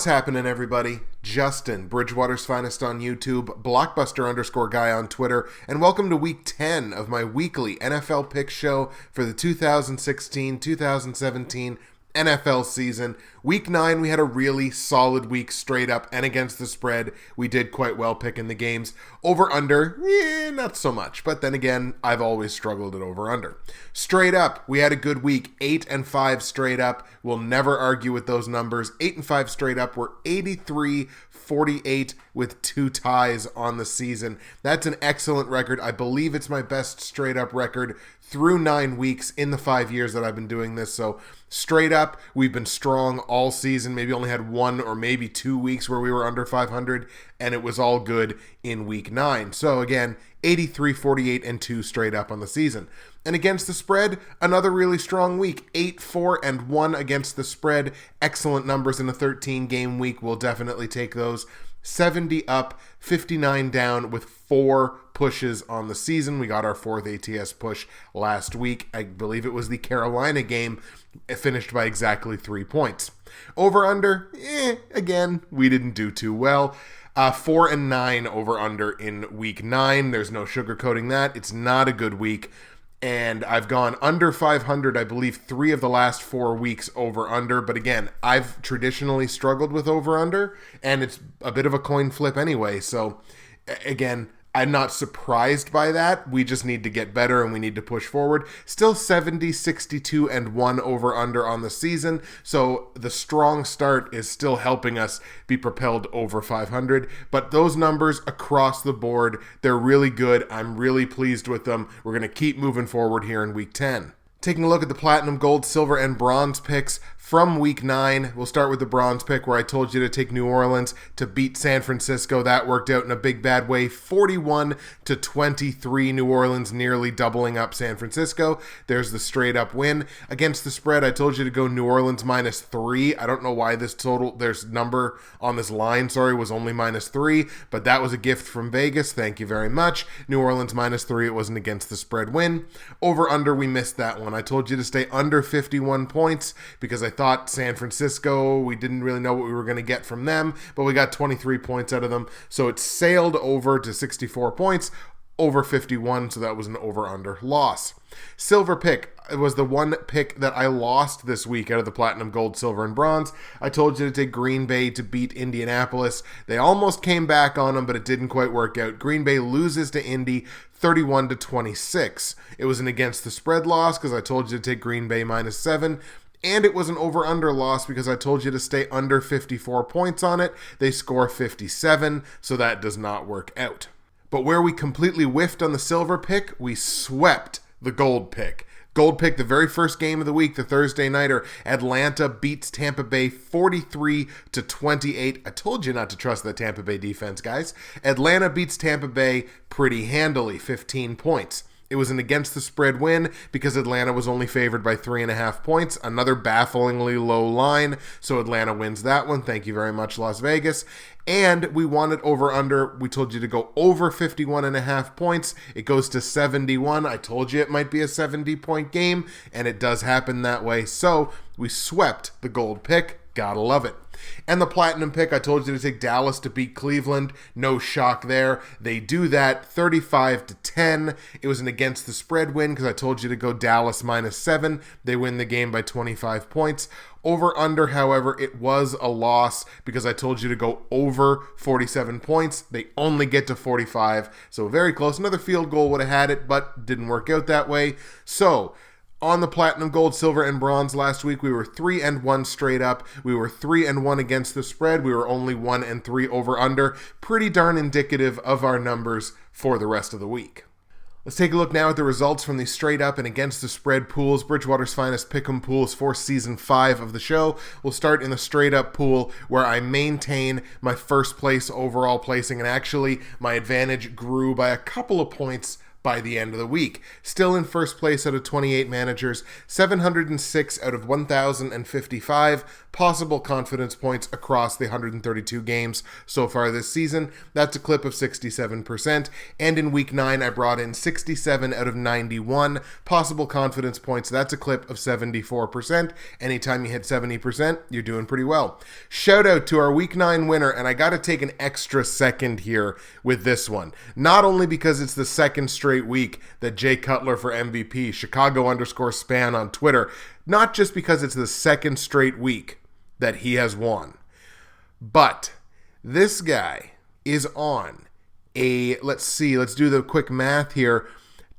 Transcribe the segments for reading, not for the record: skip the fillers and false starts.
What's happening, everybody? Justin, Bridgewater's Finest on YouTube, Blockbuster_guy on Twitter, and welcome to week 10 of my weekly NFL pick show for the 2016-2017 NFL season. Week 9, we had a really solid week straight up and against the spread. We did quite well picking the games. Over-under, not so much. But then again, I've always struggled at over-under. Straight up, we had a good week. 8-5 straight up. We'll never argue with those numbers. 8-5 straight up. We're 83-48 with 2 ties on the season. That's an excellent record. I believe it's my best straight up record through 9 weeks in the 5 years that I've been doing this. So straight up, we've been strong all season. Maybe only had 1 or maybe 2 weeks where we were under 500, and it was all good in week 9. So again, 83-48 and 2 straight up on the season. And against the spread, another really strong week. 8-4-1 against the spread. Excellent numbers in a 13-game week. We'll definitely take those. 70 up, 59 down with 4 pushes on the season. We got our 4th ATS push last week. I believe it was the Carolina game. It finished by exactly 3 points. Over under, again, we didn't do too well. 4-9 over under in week 9. There's no sugarcoating that. It's not a good week. And I've gone under 500, I believe, 3 of the last 4 weeks over-under. But again, I've traditionally struggled with over-under, and it's a bit of a coin flip anyway. So, again, I'm not surprised by that. We just need to get better, and we need to push forward. Still 70-62-1 over-under on the season. So the strong start is still helping us be propelled over 500. But those numbers across the board, they're really good. I'm really pleased with them. We're going to keep moving forward here in week 10. Taking a look at the platinum, gold, silver, and bronze picks from week 9. We'll start with the bronze pick where I told you to take New Orleans to beat San Francisco. That worked out in a big bad way. 41-23, New Orleans nearly doubling up San Francisco. There's the straight up win. Against the spread, I told you to go New Orleans -3. I don't know why there's number on this line, was only -3, but that was a gift from Vegas. Thank you very much. New Orleans -3. It wasn't against the spread win. Over under, we missed that one. I told you to stay under 51 points because I thought San Francisco, we didn't really know what we were going to get from them, but we got 23 points out of them. So it sailed over to 64 points, over 51, so that was an over-under loss. Silver pick was the one pick that I lost this week out of the platinum, gold, silver, and bronze. I told you to take Green Bay to beat Indianapolis. They almost came back on them, but it didn't quite work out. Green Bay loses to Indy 31-26. It was an against the spread loss because I told you to take Green Bay -7. And it was an over-under loss because I told you to stay under 54 points on it. They score 57, so that does not work out. But where we completely whiffed on the silver pick, we swept the gold pick. Gold pick, the very first game of the week, the Thursday nighter. Atlanta beats Tampa Bay 43-28. I told you not to trust the Tampa Bay defense, guys. Atlanta beats Tampa Bay pretty handily, 15 points. It was an against the spread win because Atlanta was only favored by 3.5 points. Another bafflingly low line, so Atlanta wins that one. Thank you very much, Las Vegas. And we wanted over under. We told you to go over 51.5 points. It goes to 71. I told you it might be a 70-point game, and it does happen that way. So we swept the gold pick. Gotta love it. And the platinum pick, I told you to take Dallas to beat Cleveland. No shock there. They do that 35-10. It was an against the spread win because I told you to go Dallas -7. They win the game by 25 points. Over under, however, it was a loss because I told you to go over 47 points. They only get to 45, so very close. Another field goal would have had it, but didn't work out that way. So on the platinum, gold, silver, and bronze last week, we were 3-1 straight up. We were 3-1 against the spread. We were only 1-3 over under. Pretty darn indicative of our numbers for the rest of the week. Let's take a look now at the results from the straight up and against the spread pools, Bridgewater's Finest Pick'em pools for season 5 of the show. We'll start in the straight up pool where I maintain my first place overall placing, and actually my advantage grew by a couple of points by the end of the week. Still in first place out of 28 managers, 706 out of 1,055 possible confidence points across the 132 games so far this season. That's a clip of 67%. And in week 9, I brought in 67 out of 91 possible confidence points. That's a clip of 74%. Anytime you hit 70%, you're doing pretty well. Shout out to our week 9 winner, and I got to take an extra second here with this one. Not only because it's the second straight week that Jay Cutler for MVP, Chicago_span on Twitter, not just because it's the second straight week that he has won, but this guy is on let's do the quick math here,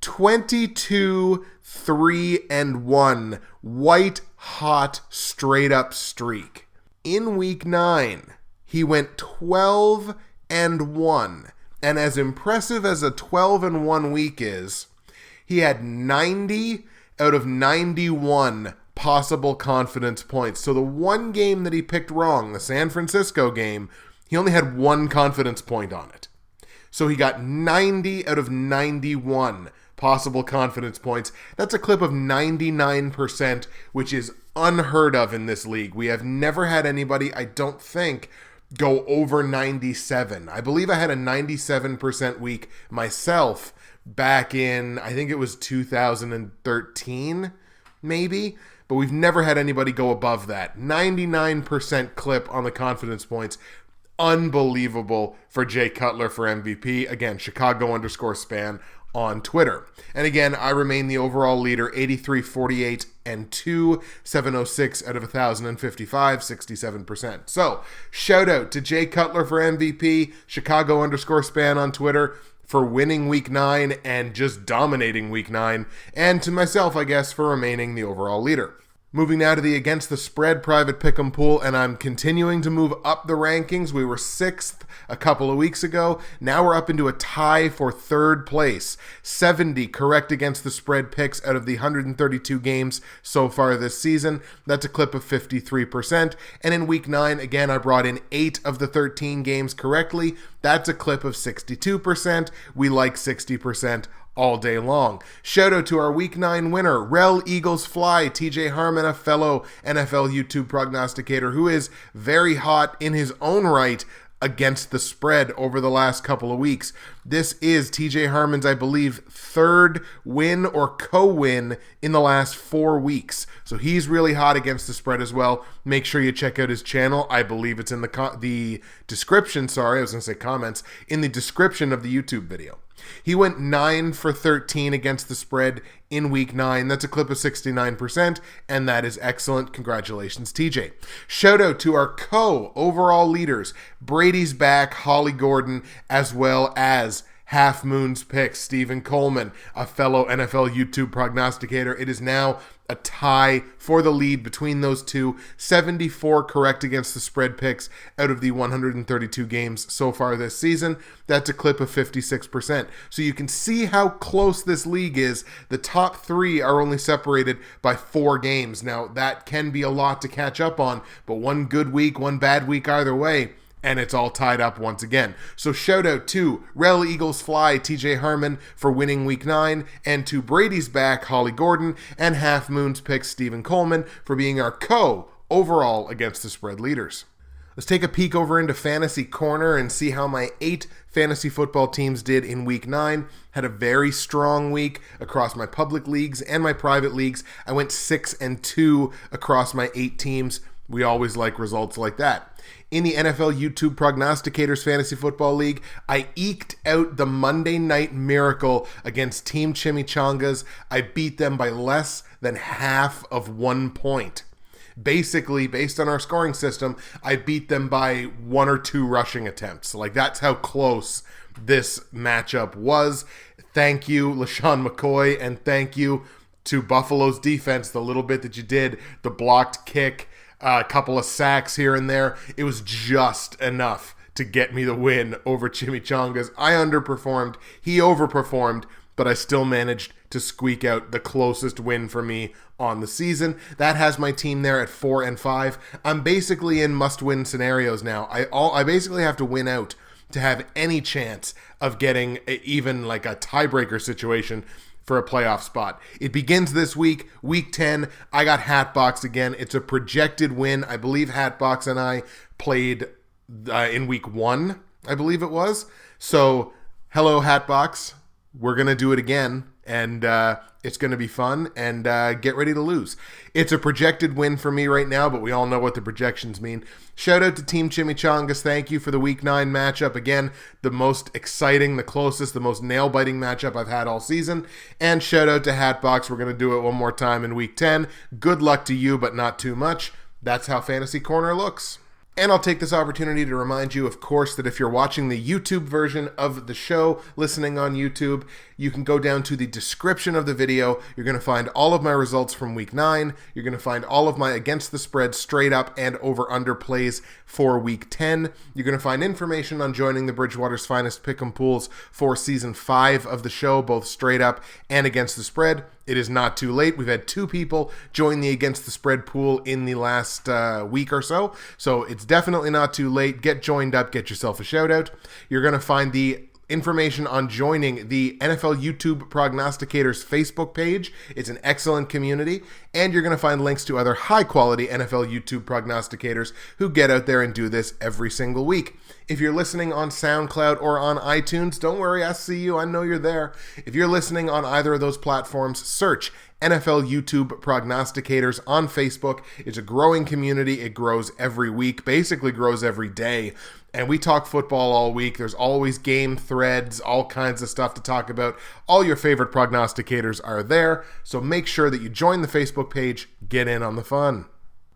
22-3-1 white hot straight up streak. In week 9, he went 12-1. And as impressive as a 12-1 week is, he had 90 out of 91 possible confidence points. So the one game that he picked wrong, the San Francisco game, he only had one confidence point on it. So he got 90 out of 91 possible confidence points. That's a clip of 99%, which is unheard of in this league. We have never had anybody, I don't think, go over 97. I believe I had a 97% week myself back in, I think it was 2013, maybe, but we've never had anybody go above that. 99% clip on the confidence points. Unbelievable for Jay Cutler for MVP. Again, Chicago_span on Twitter. And again, I remain the overall leader, 83-48 and 2, 706 out of 1,055, 67%. So, shout out to Jay Cutler for MVP, Chicago_span on Twitter for winning week 9 and just dominating week 9, and to myself, I guess, for remaining the overall leader. Moving now to the Against the Spread private pick'em pool, and I'm continuing to move up the rankings. We were 6th a couple of weeks ago. Now we're up into a tie for 3rd place. 70 correct against the spread picks out of the 132 games so far this season. That's a clip of 53%. And in week 9, again, I brought in 8 of the 13 games correctly. That's a clip of 62%. We like 60% all day long. Shout out to our week 9 winner, RellEaglesFly, TJ Harmon, a fellow NFL YouTube prognosticator who is very hot in his own right against the spread over the last couple of weeks. This is TJ Harmon's, I believe, 3rd win or co-win in the last 4 weeks. So he's really hot against the spread as well. Make sure you check out his channel. I believe it's in the description. Sorry, I was going to say comments. In the description of the YouTube video. He went 9 for 13 against the spread in week 9. That's a clip of 69%, and that is excellent. Congratulations, TJ. Shout out to our co-overall leaders, BradysBack, Holly Gordon, as well as Halfmoon's pick, Stephen Coleman, a fellow NFL YouTube prognosticator. It is now a tie for the lead between those two. 74 correct against the spread picks out of the 132 games so far this season. That's a clip of 56%. So you can see how close this league is. The top 3 are only separated by 4 games. Now, that can be a lot to catch up on, but one good week, one bad week either way, and it's all tied up once again. So shout out to RellEaglesFly, TJ Harmon for winning week 9, and to BradysBack, Holly Gordon, and Halfmoon's pick, Stephen Coleman, for being our co-overall against the spread leaders. Let's take a peek over into Fantasy Corner and see how my 8 fantasy football teams did in week 9. Had a very strong week across my public leagues and my private leagues. I went 6-2 across my 8 teams. We always like results like that. In the NFL YouTube Prognosticators Fantasy Football League, I eked out the Monday Night Miracle against Team Chimichangas. I beat them by less than half of 1 point. Basically, based on our scoring system, I beat them by 1 or 2 rushing attempts. Like, that's how close this matchup was. Thank you, LaShawn McCoy, and thank you to Buffalo's defense, the little bit that you did, the blocked kick, a couple of sacks here and there. It was just enough to get me the win over Chimichangas. I underperformed. He overperformed, but I still managed to squeak out the closest win for me on the season. That has my team there at 4-5. I'm basically in must-win scenarios now. I basically have to win out to have any chance of getting even like a tiebreaker situation for a playoff spot. It begins this week, week 10. I got Hatbox again. It's a projected win. I believe Hatbox and I played in week 1, I believe it was. So, hello Hatbox. We're going to do it again, and it's going to be fun, and get ready to lose. It's a projected win for me right now, but we all know what the projections mean. Shout out to Team Chimichangas. Thank you for the Week 9 matchup. Again, the most exciting, the closest, the most nail-biting matchup I've had all season. And shout out to Hatbox. We're going to do it one more time in Week 10. Good luck to you, but not too much. That's how Fantasy Corner looks. And I'll take this opportunity to remind you, of course, that if you're watching the YouTube version of the show, listening on YouTube, you can go down to the description of the video. You're going to find all of my results from Week 9. You're going to find all of my against the spread, straight up, and over-under plays for Week 10. You're going to find information on joining the Bridgewater's Finest Pick'em Pools for Season 5 of the show, both straight up and against the spread. It is not too late. We've had 2 people join the Against the Spread pool in the last week or so. So it's definitely not too late. Get joined up. Get yourself a shout out. You're going to find the information on joining the NFL YouTube Prognosticators Facebook page. It's an excellent community. And you're going to find links to other high-quality NFL YouTube prognosticators who get out there and do this every single week. If you're listening on SoundCloud or on iTunes, don't worry, I see you. I know you're there. If you're listening on either of those platforms, search NFL YouTube Prognosticators on Facebook. It's a growing community. It grows every week, basically grows every day. And we talk football all week. There's always game threads, all kinds of stuff to talk about. All your favorite prognosticators are there. So make sure that you join the Facebook page. Get in on the fun.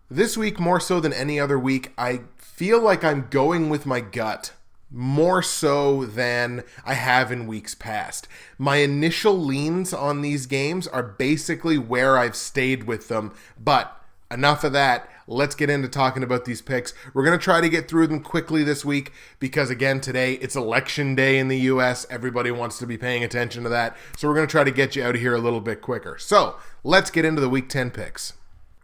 This week, more so than any other week, I feel like I'm going with my gut more so than I have in weeks past. My initial leans on these games are basically where I've stayed with them, but enough of that. Let's get into talking about these picks. We're going to try to get through them quickly this week because, again, today it's election day in the U.S. Everybody wants to be paying attention to that, so we're going to try to get you out of here a little bit quicker. So let's get into the Week 10 picks.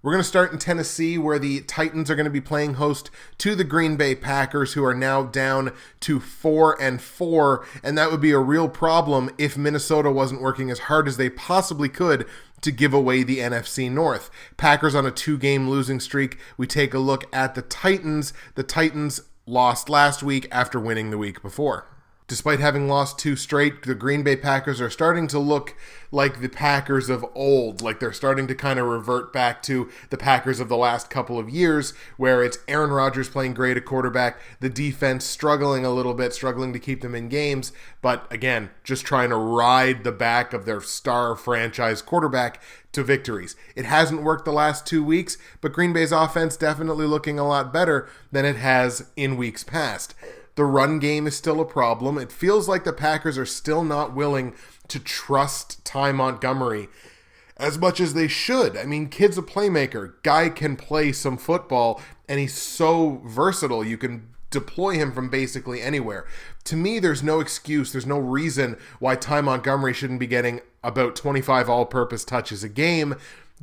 We're going to start in Tennessee, where the Titans are going to be playing host to the Green Bay Packers, who are now down to 4-4, and that would be a real problem if Minnesota wasn't working as hard as they possibly could to give away the NFC North. Packers on a 2-game losing streak. We take a look at the Titans. The Titans lost last week after winning the week before. Despite having lost 2 straight, the Green Bay Packers are starting to look like the Packers of old. Like they're starting to kind of revert back to the Packers of the last couple of years, where it's Aaron Rodgers playing great at quarterback, the defense struggling a little bit, struggling to keep them in games, but again, just trying to ride the back of their star franchise quarterback to victories. It hasn't worked the last 2 weeks, but Green Bay's offense definitely looking a lot better than it has in weeks past. The run game is still a problem. It feels like the Packers are still not willing to trust Ty Montgomery as much as they should. I mean, kid's a playmaker. Guy can play some football, and he's so versatile. You can deploy him from basically anywhere. To me, there's no excuse. There's no reason why Ty Montgomery shouldn't be getting about 25 all-purpose touches a game.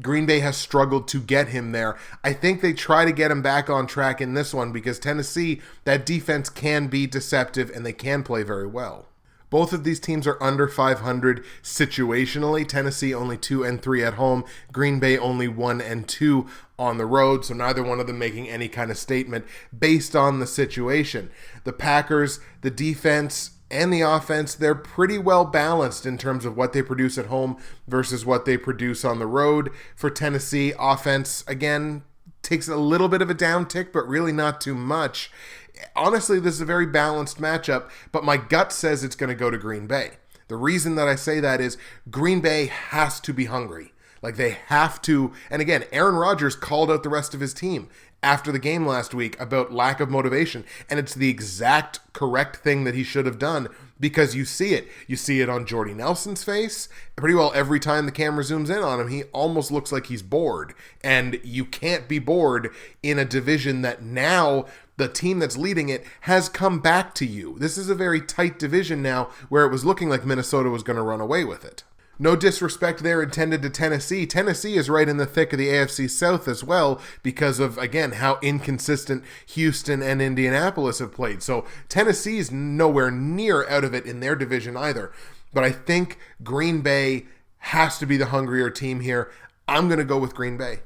Green Bay has struggled to get him there. I think they try to get him back on track in this one because Tennessee, that defense can be deceptive and they can play very well. Both of these teams are under 500 situationally. Tennessee only 2-3 at home. Green Bay only 1-2 on the road. So neither one of them making any kind of statement based on the situation. The Packers, the defense, and the offense, they're pretty well balanced in terms of what they produce at home versus what they produce on the road. For Tennessee, offense, again, takes a little bit of a downtick, but really not too much. Honestly, this is a very balanced matchup, but my gut says it's going to go to Green Bay. The reason that I say that is Green Bay has to be hungry. Like they have to, and again, Aaron Rodgers called out the rest of his team after the game last week about lack of motivation, and it's the exact correct thing that he should have done because you see it. You see it on Jordy Nelson's face. Pretty well every time the camera zooms in on him, he almost looks like he's bored, and you can't be bored in a division that now the team that's leading it has come back to you. This is a very tight division now where it was looking like Minnesota was going to run away with it. No disrespect there intended to Tennessee. Tennessee is right in the thick of the AFC South as well because of, again, how inconsistent Houston and Indianapolis have played. So Tennessee's nowhere near out of it in their division either. But I think Green Bay has to be the hungrier team here. I'm going to go with Green Bay.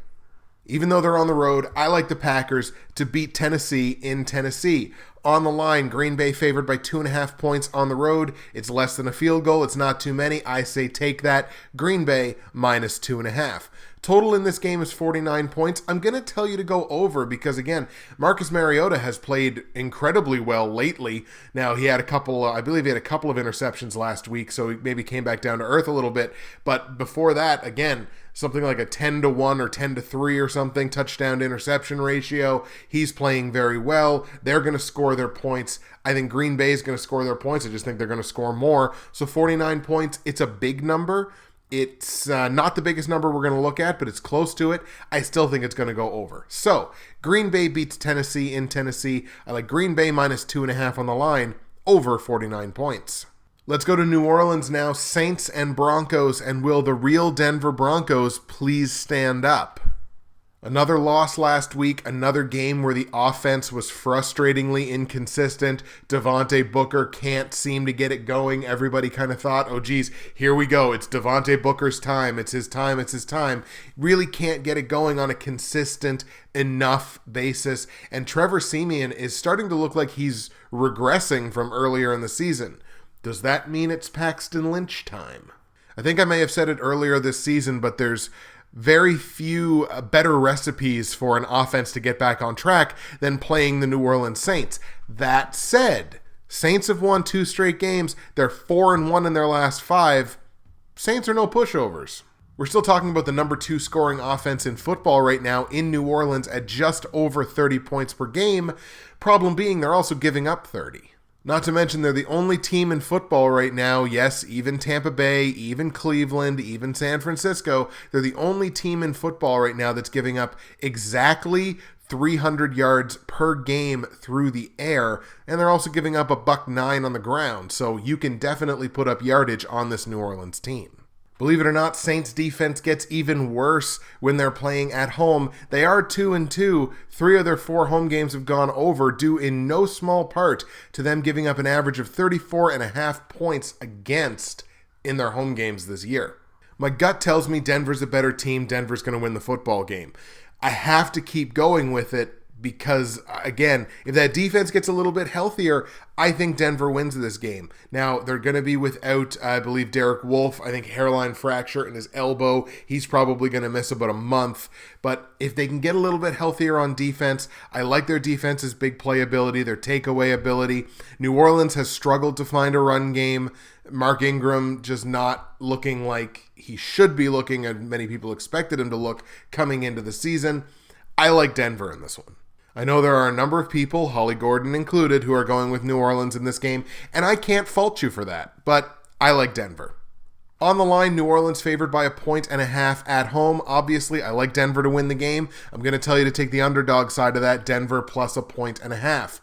Even though they're on the road, I like the Packers to beat Tennessee in Tennessee. On the line, Green Bay favored by 2.5 points on the road. It's less than a field goal. It's not too many. I say take that. Green Bay minus 2.5. Total in this game is 49 points. I'm going to tell you to go over because, again, Marcus Mariota has played incredibly well lately. Now, he had a couple of interceptions last week, so he maybe came back down to earth a little bit. But before that, again, something like a 10-1 or 10-3 or something, touchdown to interception ratio. He's playing very well. They're going to score their points. I think Green Bay is going to score their points. I just think they're going to score more. So 49 points, it's a big number. It's not the biggest number we're going to look at, but it's close to it. I still think it's going to go over. So Green Bay beats Tennessee in Tennessee. I like Green Bay minus 2.5 on the line, over 49 points. Let's go to New Orleans now. Saints and Broncos, and will the real Denver Broncos please stand up? Another loss last week, another game where the offense was frustratingly inconsistent. Devontae Booker can't seem to get it going. Everybody kind of thought, oh geez, here we go. It's Devontae Booker's time. It's his time. It's his time. Really can't get it going on a consistent enough basis. And Trevor Siemian is starting to look like he's regressing from earlier in the season. Does that mean it's Paxton Lynch time? I think I may have said it earlier this season, but there's very few better recipes for an offense to get back on track than playing the New Orleans Saints. That said, Saints have won 2 straight games. They're 4-1 in their last 5. Saints are no pushovers. We're still talking about the number 2 scoring offense in football right now in New Orleans at just over 30 points per game. Problem being, they're also giving up 30. Not to mention they're the only team in football right now, yes, even Tampa Bay, even Cleveland, even San Francisco, they're the only team in football right now that's giving up exactly 300 yards per game through the air, and they're also giving up $109 on the ground, so you can definitely put up yardage on this New Orleans team. Believe it or not, Saints defense gets even worse when they're playing at home. They are 2-2. 3 of their 4 home games have gone over, due in no small part to them giving up an average of 34.5 points against in their home games this year. My gut tells me Denver's a better team. Denver's going to win the football game. I have to keep going with it because, again, if that defense gets a little bit healthier, I think Denver wins this game. Now, they're going to be without, I believe, Derek Wolfe. I think hairline fracture in his elbow. He's probably going to miss about a month. But if they can get a little bit healthier on defense, I like their defense's big playability, their takeaway ability. New Orleans has struggled to find a run game. Mark Ingram just not looking like he should be looking, and many people expected him to look coming into the season. I like Denver in this one. I know there are a number of people, Holly Gordon included, who are going with New Orleans in this game, and I can't fault you for that, but I like Denver. On the line, New Orleans favored by 1.5 at home. Obviously, I like Denver to win the game. I'm going to tell you to take the underdog side of that, Denver plus 1.5.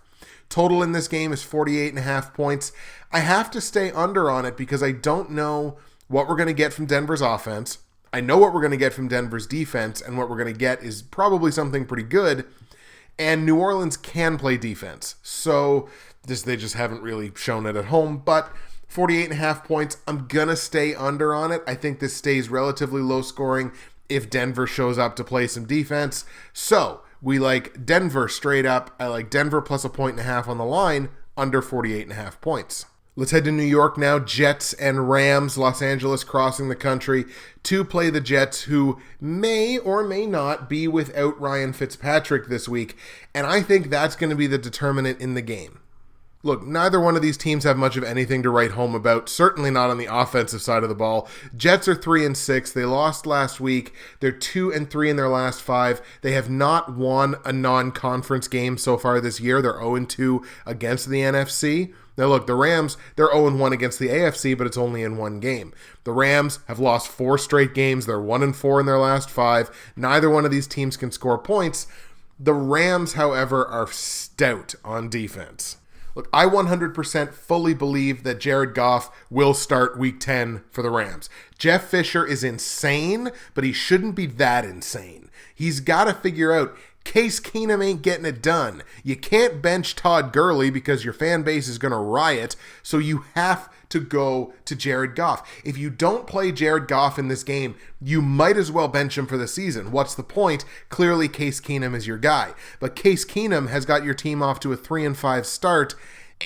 Total in this game is 48.5 points. I have to stay under on it because I don't know what we're going to get from Denver's offense. I know what we're going to get from Denver's defense, and what we're going to get is probably something pretty good. And New Orleans can play defense, so they just haven't really shown it at home. But 48.5 points, I'm going to stay under on it. I think this stays relatively low scoring if Denver shows up to play some defense. So we like Denver straight up. I like Denver plus 1.5 on the line, under 48.5 points. Let's head to New York now. Jets and Rams, Los Angeles crossing the country to play the Jets, who may or may not be without Ryan Fitzpatrick this week. And I think that's going to be the determinant in the game. Look, neither one of these teams have much of anything to write home about, certainly not on the offensive side of the ball. Jets are 3-6. They lost last week. They're 2-3 in their last 5. They have not won a non-conference game so far this year. They're 0-2 against the NFC. Now look, the Rams, they're 0-1 against the AFC, but it's only in 1 game. The Rams have lost 4 straight games. They're 1-4 in their last 5. Neither one of these teams can score points. The Rams, however, are stout on defense. Look, I 100% fully believe that Jared Goff will start week 10 for the Rams. Jeff Fisher is insane, but he shouldn't be that insane. He's got to figure out Case Keenum ain't getting it done. You can't bench Todd Gurley because your fan base is going to riot, so you have to go to Jared Goff. If you don't play Jared Goff in this game, you might as well bench him for the season. What's the point? Clearly, Case Keenum is your guy. But Case Keenum has got your team off to a 3-5 start,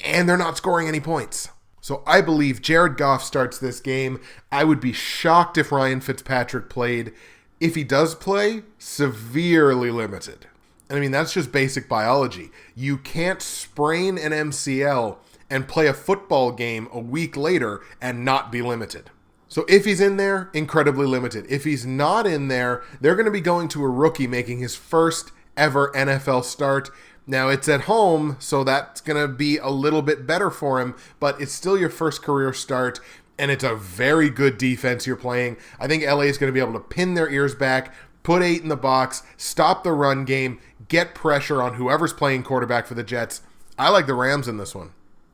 and they're not scoring any points. So I believe Jared Goff starts this game. I would be shocked if Ryan Fitzpatrick played. If he does play, severely limited. And I mean, that's just basic biology. You can't sprain an MCL and play a football game a week later and not be limited. So if he's in there, incredibly limited. If he's not in there, they're going to be going to a rookie making his first ever NFL start. Now, it's at home, so that's going to be a little bit better for him, but it's still your first career start. And it's a very good defense you're playing. I think LA is going to be able to pin their ears back, put 8 in the box, stop the run game, get pressure on whoever's playing quarterback for the Jets. I like the Rams in this one.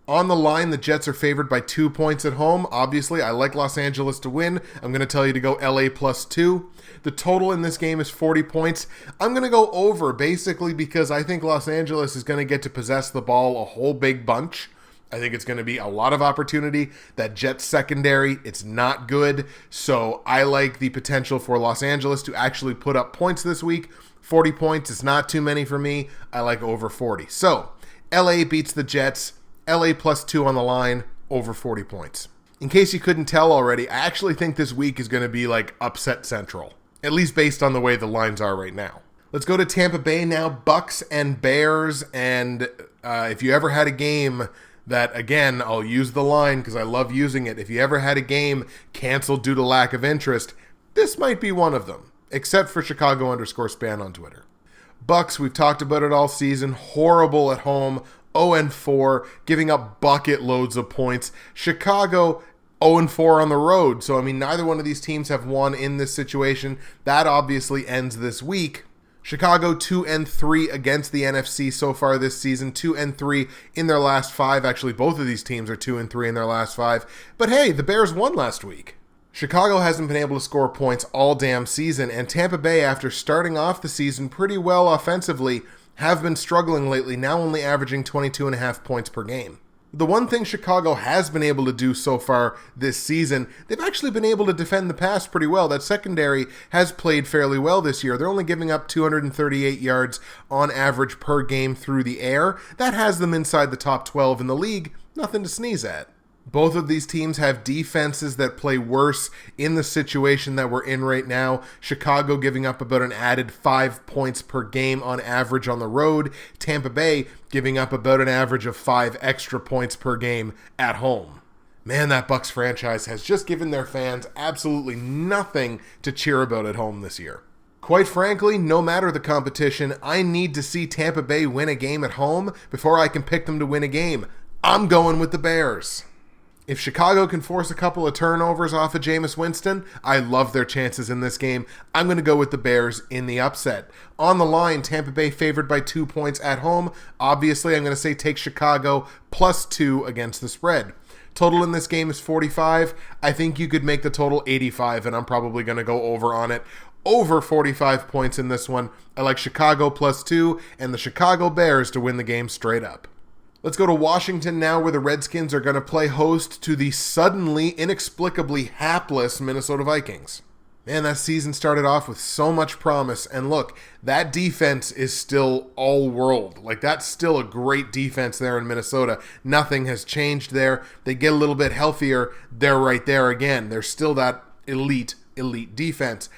On the line, the Jets are favored by 2 points at home. Obviously, I like Los Angeles to win. I'm going to tell you to go LA +2. The total in this game is 40 points. I'm going to go over basically because I think Los Angeles is going to get to possess the ball a whole big bunch. I think it's going to be a lot of opportunity. That Jets secondary, it's not good. So I like the potential for Los Angeles to actually put up points this week. 40 points is not too many for me. I like over 40. So LA beats the Jets. LA +2 on the line, over 40 points. In case you couldn't tell already, I actually think this week is going to be like upset central. At least based on the way the lines are right now. Let's go to Tampa Bay now. Bucks and Bears. And if you ever had a game that, again, I'll use the line because I love using it. If you ever had a game canceled due to lack of interest, this might be one of them, except for Chicago_span on Twitter. Bucks, we've talked about it all season. Horrible at home, 0-4, giving up bucket loads of points. Chicago, 0-4 on the road. So, I mean, neither one of these teams have won in this situation. That obviously ends this week. Chicago 2-3 against the NFC so far this season, 2-3 in their last 5. Actually, both of these teams are 2-3 in their last 5. But hey, the Bears won last week. Chicago hasn't been able to score points all damn season, and Tampa Bay, after starting off the season pretty well offensively, have been struggling lately, now only averaging 22.5 points per game. The one thing Chicago has been able to do so far this season, they've actually been able to defend the pass pretty well. That secondary has played fairly well this year. They're only giving up 238 yards on average per game through the air. That has them inside the top 12 in the league. Nothing to sneeze at. Both of these teams have defenses that play worse in the situation that we're in right now. Chicago giving up about an added 5 points per game on average on the road. Tampa Bay giving up about an average of 5 extra points per game at home. Man, that Bucs franchise has just given their fans absolutely nothing to cheer about at home this year. Quite frankly, no matter the competition, I need to see Tampa Bay win a game at home before I can pick them to win a game. I'm going with the Bears. If Chicago can force a couple of turnovers off of Jameis Winston, I love their chances in this game. I'm going to go with the Bears in the upset. On the line, Tampa Bay favored by 2 points at home. Obviously, I'm going to say take Chicago +2 against the spread. Total in this game is 45. I think you could make the total 85, and I'm probably going to go over on it. Over 45 points in this one. I like Chicago +2 and the Chicago Bears to win the game straight up. Let's go to Washington now, where the Redskins are going to play host to the suddenly, inexplicably hapless Minnesota Vikings. Man, that season started off with so much promise, and look, that defense is still all world. Like, that's still a great defense there in Minnesota. Nothing has changed there. They get a little bit healthier, they're right there again. They're still that elite defense.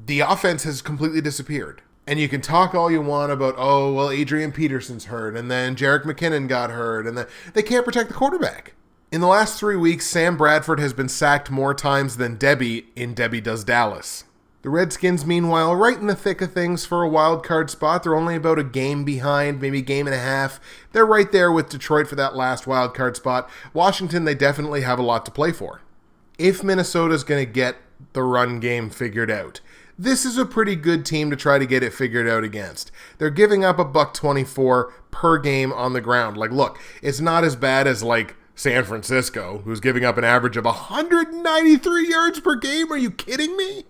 The offense has completely disappeared. And you can talk all you want about, oh, well, Adrian Peterson's hurt, and then Jerick McKinnon got hurt, and then they can't protect the quarterback. In the last 3 weeks, Sam Bradford has been sacked more times than Debbie in Debbie Does Dallas. The Redskins, meanwhile, right in the thick of things for a wild card spot. They're only about a game behind, maybe a game and a half. They're right there with Detroit for that last wild card spot. Washington, they definitely have a lot to play for. If Minnesota's going to get the run game figured out, this is a pretty good team to try to get it figured out against. They're giving up $124 per game on the ground. Like, look, it's not as bad as like San Francisco, who's giving up an average of 193 yards per game. Are you kidding me?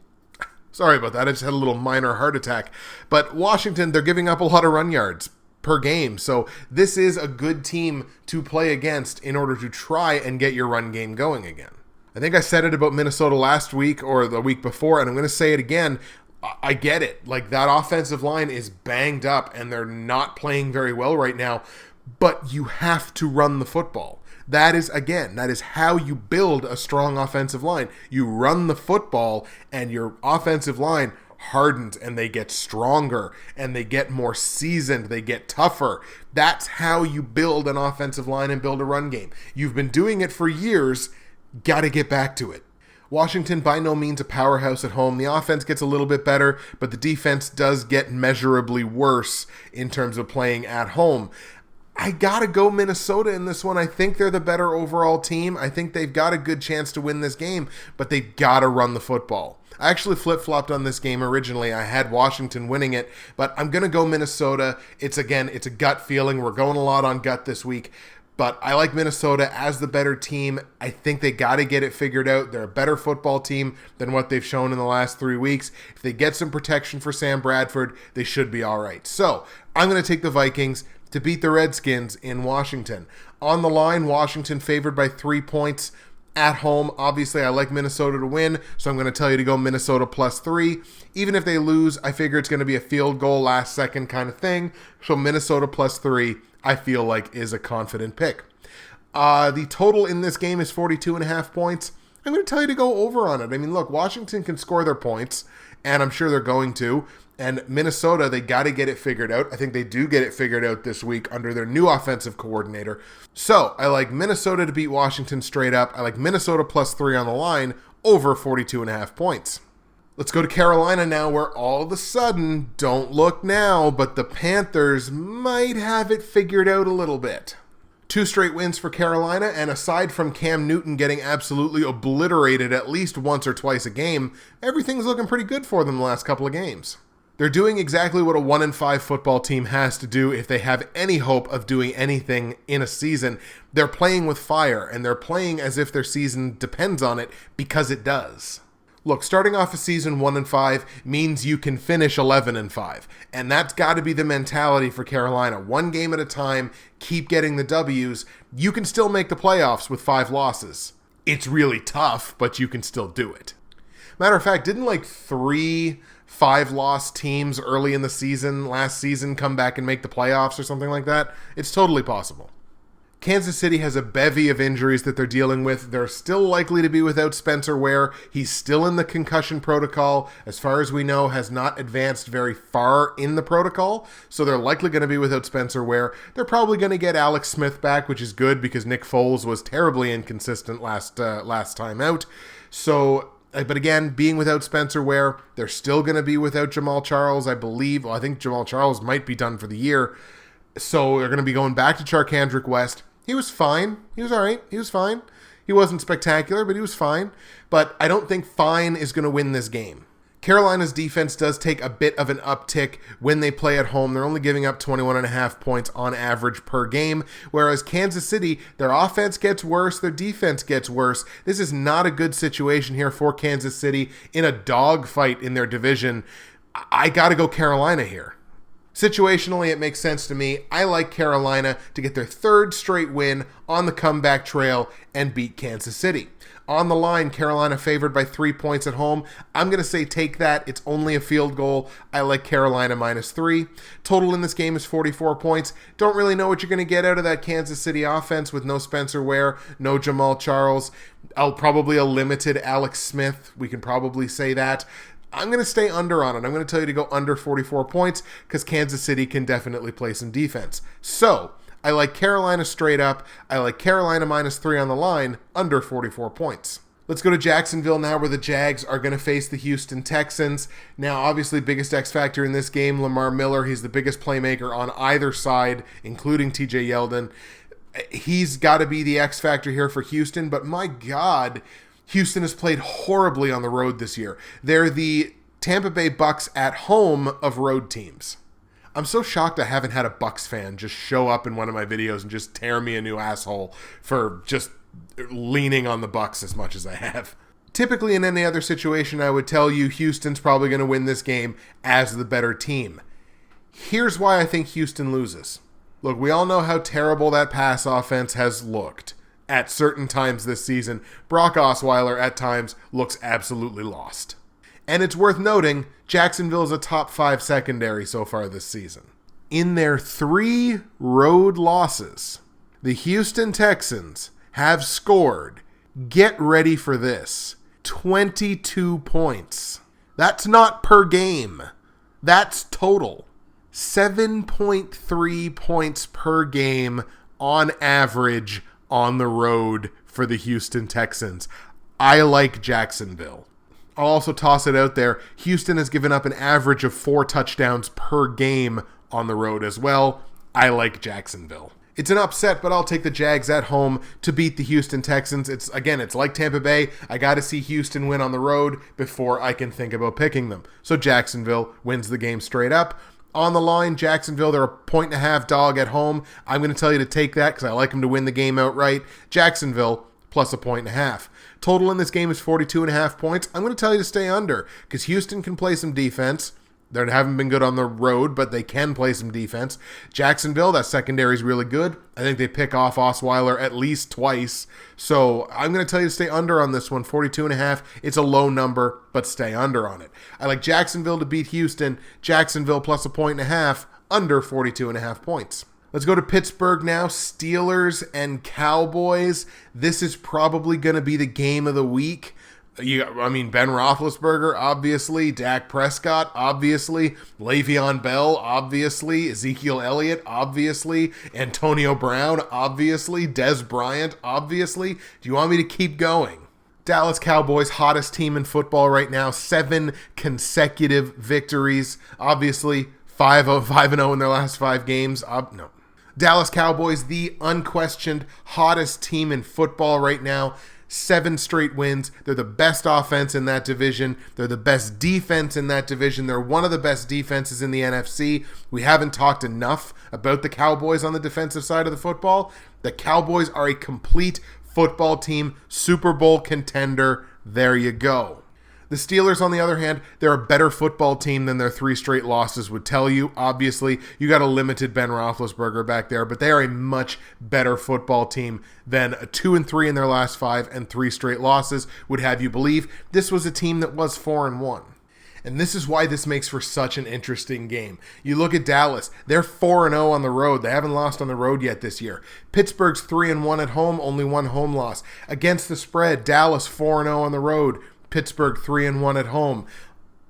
Sorry about that. I just had a little minor heart attack. But Washington, they're giving up a lot of run yards per game. So this is a good team to play against in order to try and get your run game going again. I think I said it about Minnesota last week or the week before, and I'm going to say it again. I get it. Like, that offensive line is banged up and they're not playing very well right now, but you have to run the football. That is how you build a strong offensive line. You run the football and your offensive line hardens and they get stronger and they get more seasoned. They get tougher. That's how you build an offensive line and build a run game. You've been doing it for years. Got to get back to it. Washington, by no means a powerhouse at home. The offense gets a little bit better, but the defense does get measurably worse in terms of playing at home. I gotta go Minnesota in this one. I think they're the better overall team. I think they've got a good chance to win this game, but they've got to run the football. I actually flip-flopped on this game originally. I had Washington winning it, but I'm going to go Minnesota. It's a gut feeling. We're going a lot on gut this week. But I like Minnesota as the better team. I think they got to get it figured out. They're a better football team than what they've shown in the last 3 weeks. If they get some protection for Sam Bradford, they should be all right. So I'm going to take the Vikings to beat the Redskins in Washington. On the line, Washington favored by 3 points at home. Obviously, I like Minnesota to win, so I'm going to tell you to go Minnesota +3. Even if they lose, I figure it's going to be a field goal last second kind of thing. So Minnesota +3. I feel like is a confident pick. The total in this game is 42.5 points. I'm going to tell you to go over on it. I mean, look, Washington can score their points, and I'm sure they're going to. And Minnesota, they got to get it figured out. I think they do get it figured out this week under their new offensive coordinator. So I like Minnesota to beat Washington straight up. I like Minnesota +3 on the line over 42.5 points. Let's go to Carolina now, where all of a sudden, don't look now, but the Panthers might have it figured out a little bit. 2 straight wins for Carolina, and aside from Cam Newton getting absolutely obliterated at least once or twice a game, everything's looking pretty good for them the last couple of games. They're doing exactly what a 1-5 football team has to do if they have any hope of doing anything in a season. They're playing with fire, and they're playing as if their season depends on it, because it does. Look, starting off a season 1-5 means you can finish 11-5, and that's got to be the mentality for Carolina. 1 game at a time, keep getting the W's. You can still make the playoffs with 5 losses. It's really tough, but you can still do it. Matter of fact, didn't like 3 5-loss teams early in the season, last season, come back and make the playoffs or something like that? It's totally possible. Kansas City has a bevy of injuries that they're dealing with. They're still likely to be without Spencer Ware. He's still in the concussion protocol. As far as we know, has not advanced very far in the protocol. So they're likely going to be without Spencer Ware. They're probably going to get Alex Smith back, which is good because Nick Foles was terribly inconsistent last time out. So, but again, being without Spencer Ware, they're still going to be without Jamal Charles, I believe. Well, I think Jamal Charles might be done for the year. So they're going to be going back to Charkandrick West. He was fine. He was all right. He was fine. He wasn't spectacular, but he was fine. But I don't think fine is going to win this game. Carolina's defense does take a bit of an uptick when they play at home. They're only giving up 21.5 points on average per game, whereas Kansas City, their offense gets worse, their defense gets worse. This is not a good situation here for Kansas City in a dogfight in their division. I got to go Carolina here. Situationally, it makes sense to me. I like Carolina to get their 3rd straight win on the comeback trail and beat Kansas City. On the line, Carolina favored by 3 points at home. I'm going to say take that. It's only a field goal. I like Carolina -3. Total in this game is 44 points. Don't really know what you're going to get out of that Kansas City offense with no Spencer Ware, no Jamal Charles, probably a limited Alex Smith. We can probably say that. I'm going to stay under on it. I'm going to tell you to go under 44 points because Kansas City can definitely play some defense. So, I like Carolina straight up. I like Carolina -3 on the line, under 44 points. Let's go to Jacksonville now, where the Jags are going to face the Houston Texans. Now, obviously, biggest X factor in this game, Lamar Miller. He's the biggest playmaker on either side, including TJ Yeldon. He's got to be the X factor here for Houston, but my God, Houston has played horribly on the road this year. They're the Tampa Bay Bucks at home of road teams. I'm so shocked I haven't had a Bucks fan just show up in one of my videos and just tear me a new asshole for just leaning on the Bucks as much as I have. Typically, in any other situation, I would tell you Houston's probably going to win this game as the better team. Here's why I think Houston loses. Look, we all know how terrible that pass offense has looked at certain times this season. Brock Osweiler, at times, looks absolutely lost. And it's worth noting, Jacksonville is a top 5 secondary so far this season. In their 3 road losses, the Houston Texans have scored, get ready for this, 22 points. That's not per game. That's total. 7.3 points per game on average on the road for the Houston Texans. I like Jacksonville. I'll also toss it out there. Houston has given up an average of 4 touchdowns per game on the road as well. I like Jacksonville. It's an upset, but I'll take the Jags at home to beat the Houston Texans. It's like Tampa Bay. I got to see Houston win on the road before I can think about picking them. So Jacksonville wins the game straight up. On the line, Jacksonville, they're a 1.5 dog at home. I'm going to tell you to take that because I like them to win the game outright. Jacksonville plus a 1.5. Total in this game is 42.5 points. I'm going to tell you to stay under because Houston can play some defense. They haven't been good on the road, but they can play some defense. Jacksonville, that secondary is really good. I think they pick off Osweiler at least twice. So I'm going to tell you to stay under on this one, 42.5. It's a low number, but stay under on it. I like Jacksonville to beat Houston. Jacksonville plus a 1.5, under 42.5 points. Let's go to Pittsburgh now. Steelers and Cowboys. This is probably going to be the game of the week. Ben Roethlisberger, obviously. Dak Prescott, obviously. Le'Veon Bell, obviously. Ezekiel Elliott, obviously. Antonio Brown, obviously. Dez Bryant, obviously. Do you want me to keep going? Dallas Cowboys, hottest team in football right now. 7 consecutive victories. Obviously, 5-0 in their last 5 games. Dallas Cowboys, the unquestioned hottest team in football right now. 7 straight wins. They're the best offense in that division. They're the best defense in that division. They're one of the best defenses in the NFC. We haven't talked enough about the Cowboys on the defensive side of the football. The Cowboys are a complete football team, Super Bowl contender. There you go. The Steelers, on the other hand, they're a better football team than their 3 straight losses would tell you. Obviously, you got a limited Ben Roethlisberger back there, but they are a much better football team than a 2-3 in their last 5 and 3 straight losses would have you believe. This was a team that was 4-1. And this is why this makes for such an interesting game. You look at Dallas, they're 4-0 on the road. They haven't lost on the road yet this year. Pittsburgh's 3-1 at home, only 1 home loss. Against the spread, Dallas 4-0 on the road. Pittsburgh 3-1 at home.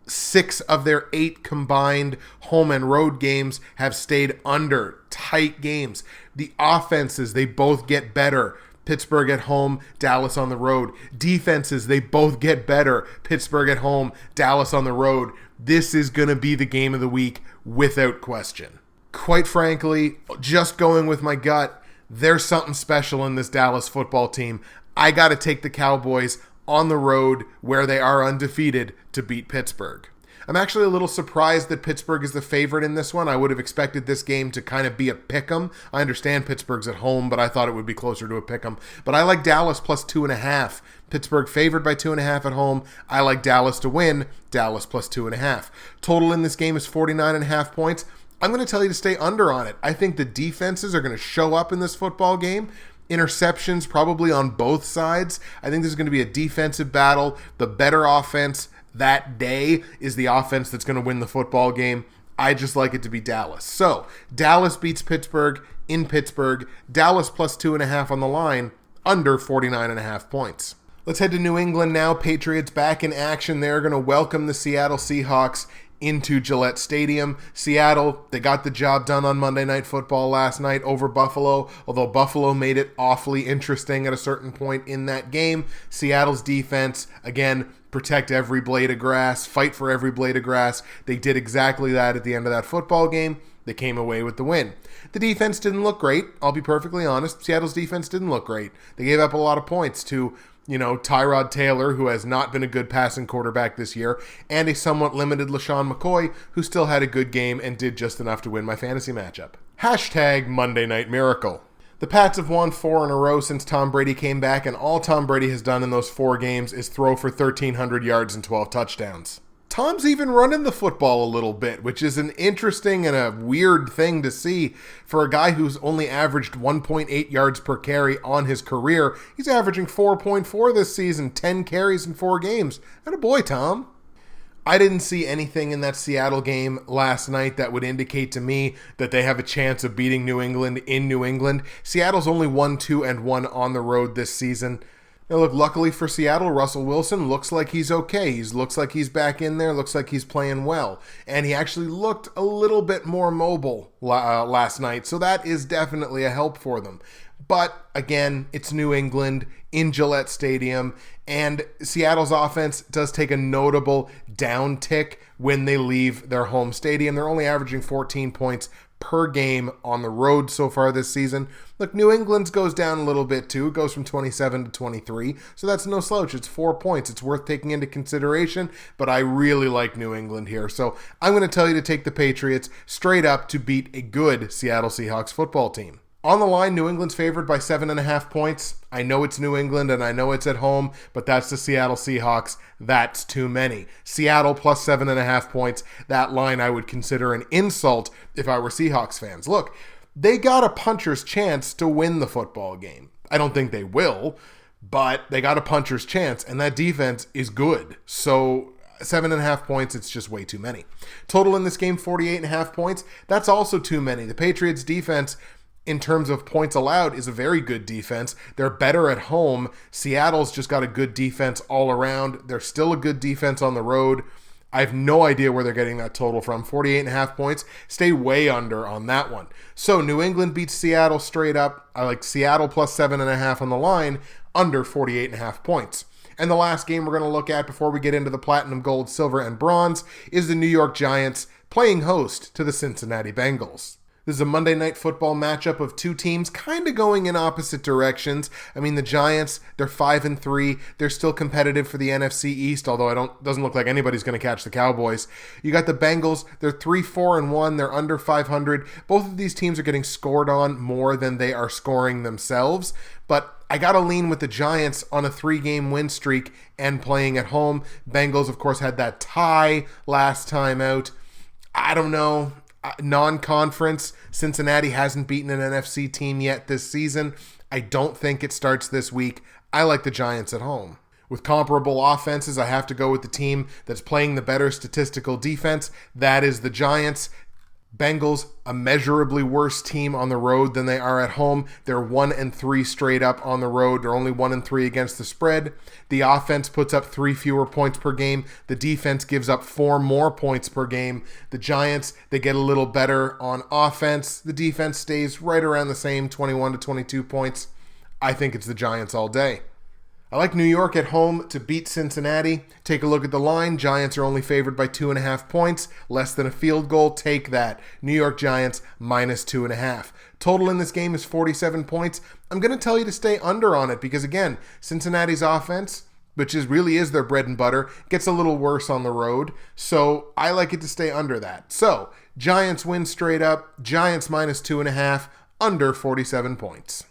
6 of their 8 combined home and road games have stayed under. Tight games. The offenses, they both get better. Pittsburgh at home, Dallas on the road. Defenses, they both get better. Pittsburgh at home, Dallas on the road. This is going to be the game of the week without question. Quite frankly, just going with my gut, there's something special in this Dallas football team. I got to take the Cowboys on the road where they are undefeated to beat Pittsburgh. I'm actually a little surprised that Pittsburgh is the favorite in this one. I would have expected this game to kind of be a pick'em. I understand Pittsburgh's at home, but I thought it would be closer to a pick'em. But I like Dallas plus 2.5. Pittsburgh favored by 2.5 at home. I like Dallas to win. Dallas plus 2.5. Total in this game is 49.5 points. I'm going to tell you to stay under on it. I think the defenses are going to show up in this football game. Interceptions probably on both sides. I think this is going to be a defensive battle. The better offense that day is the offense that's going to win the football game. I just like it to be Dallas. So, Dallas beats Pittsburgh in Pittsburgh. Dallas plus 2.5 on the line, under 49.5 points. Let's head to New England now. Patriots back in action. They're going to welcome the Seattle Seahawks into Gillette Stadium. Seattle, they got the job done on Monday Night Football last night over Buffalo, although Buffalo made it awfully interesting at a certain point in that game. Seattle's defense, again, protect every blade of grass, fight for every blade of grass. They did exactly that at the end of that football game. They came away with the win. The defense didn't look great. I'll be perfectly honest. Seattle's defense didn't look great. They gave up a lot of points to Tyrod Taylor, who has not been a good passing quarterback this year, and a somewhat limited LaShawn McCoy, who still had a good game and did just enough to win my fantasy matchup. Hashtag Monday Night Miracle. The Pats have won 4 in a row since Tom Brady came back, and all Tom Brady has done in those 4 games is throw for 1,300 yards and 12 touchdowns. Tom's even running the football a little bit, which is an interesting and a weird thing to see for a guy who's only averaged 1.8 yards per carry on his career. He's averaging 4.4 this season, 10 carries in 4 games. And a boy, Tom. I didn't see anything in that Seattle game last night that would indicate to me that they have a chance of beating New England in New England. Seattle's only 1-2-1 on the road this season. Now look, luckily for Seattle, Russell Wilson looks like he's okay. He looks like he's back in there, looks like he's playing well. And he actually looked a little bit more mobile last night, so that is definitely a help for them. But again, it's New England in Gillette Stadium, and Seattle's offense does take a notable downtick when they leave their home stadium. They're only averaging 14 points per game on the road so far this season. Look, New England's goes down a little bit too. It goes from 27 to 23, so that's no slouch. It's 4 points. It's worth taking into consideration, but I really like New England here. So I'm going to tell you to take the Patriots straight up to beat a good Seattle Seahawks football team. On the line, New England's favored by 7.5 points. I know it's New England and I know it's at home, but that's the Seattle Seahawks. That's too many. Seattle plus 7.5 points. That line I would consider an insult if I were Seahawks fans. Look, they got a puncher's chance to win the football game. I don't think they will, but they got a puncher's chance, and that defense is good. So 7.5 points, it's just way too many. Total in this game, 48.5 points. That's also too many. The Patriots defense, in terms of points allowed, is a very good defense. They're better at home. Seattle's just got a good defense all around. They're still a good defense on the road. I have no idea where they're getting that total from. 48.5 points. Stay way under on that one. So New England beats Seattle straight up. I like Seattle plus 7.5 on the line, under 48.5 points. And the last game we're going to look at before we get into the platinum, gold, silver, and bronze is the New York Giants playing host to the Cincinnati Bengals. This is a Monday Night Football matchup of two teams kind of going in opposite directions. I mean, the Giants, they're 5-3. They're still competitive for the NFC East, although doesn't look like anybody's going to catch the Cowboys. You got the Bengals, they're 3-4-1. They're under 500. Both of these teams are getting scored on more than they are scoring themselves. But I got to lean with the Giants on a 3-game win streak and playing at home. Bengals, of course, had that tie last time out. I don't know. Non-conference, Cincinnati hasn't beaten an NFC team yet this season. I don't think it starts this week. I like the Giants at home. With comparable offenses, I have to go with the team that's playing the better statistical defense. That is the Giants. Bengals, a measurably worse team on the road than they are at home. They're 1-3 straight up on the road. They're only 1-3 against the spread. The offense puts up 3 fewer points per game. The defense gives up 4 more points per game. The Giants, they get a little better on offense. The defense stays right around the same, 21 to 22 points. I think it's the Giants all day. I like New York at home to beat Cincinnati. Take a look at the line. Giants are only favored by 2.5 points. Less than a field goal. Take that. New York Giants minus 2.5. Total in this game is 47 points. I'm going to tell you to stay under on it because, again, Cincinnati's offense, which really is their bread and butter, gets a little worse on the road. So I like it to stay under that. So Giants win straight up. Giants minus 2.5. Under 47 points.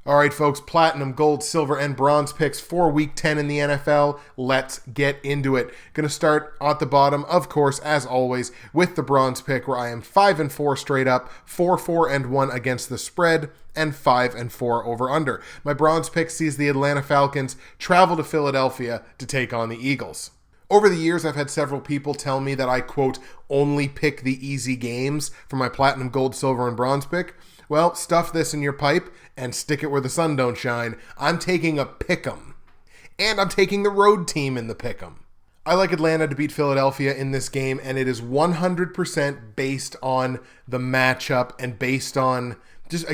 All right, folks, platinum, gold, silver, and bronze picks for Week 10 in the NFL. Let's get into it. Going to start at the bottom, of course, as always, with the bronze pick, where I am 5-4 straight up, 4-4-1 against the spread, and 5-4 over under. My bronze pick sees the Atlanta Falcons travel to Philadelphia to take on the Eagles. Over the years, I've had several people tell me that I, quote, only pick the easy games for my platinum, gold, silver, and bronze pick. Well, stuff this in your pipe and stick it where the sun don't shine. I'm taking a pick'em. And I'm taking the road team in the pick'em. I like Atlanta to beat Philadelphia in this game, and it is 100% based on the matchup and based on, it's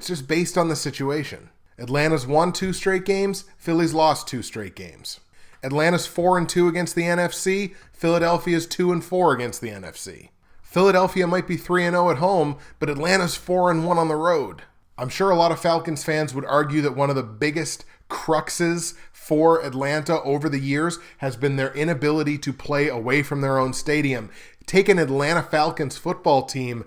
just based on the situation. Atlanta's won 2 straight games. Philly's lost 2 straight games. Atlanta's 4-2 against the NFC. Philadelphia's 2-4 against the NFC. Philadelphia might be 3-0 at home, but Atlanta's 4-1 on the road. I'm sure a lot of Falcons fans would argue that one of the biggest cruxes for Atlanta over the years has been their inability to play away from their own stadium. Take an Atlanta Falcons football team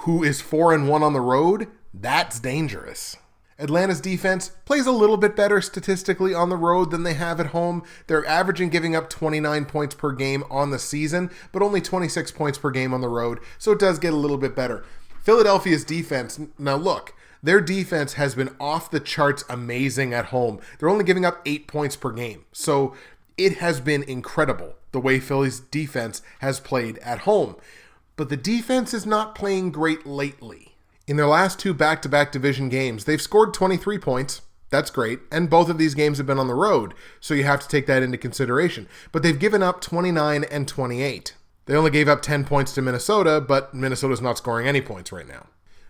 who is 4-1 on the road, that's dangerous. Atlanta's defense plays a little bit better statistically on the road than they have at home. They're averaging giving up 29 points per game on the season, but only 26 points per game on the road, so it does get a little bit better. Philadelphia's defense, now look, their defense has been off the charts amazing at home. They're only giving up 8 points per game, so it has been incredible the way Philly's defense has played at home. But the defense is not playing great lately. In their last 2 back-to-back division games, they've scored 23 points. That's great. And both of these games have been on the road, so you have to take that into consideration. But they've given up 29 and 28. They only gave up 10 points to Minnesota, but Minnesota's not scoring any points right now.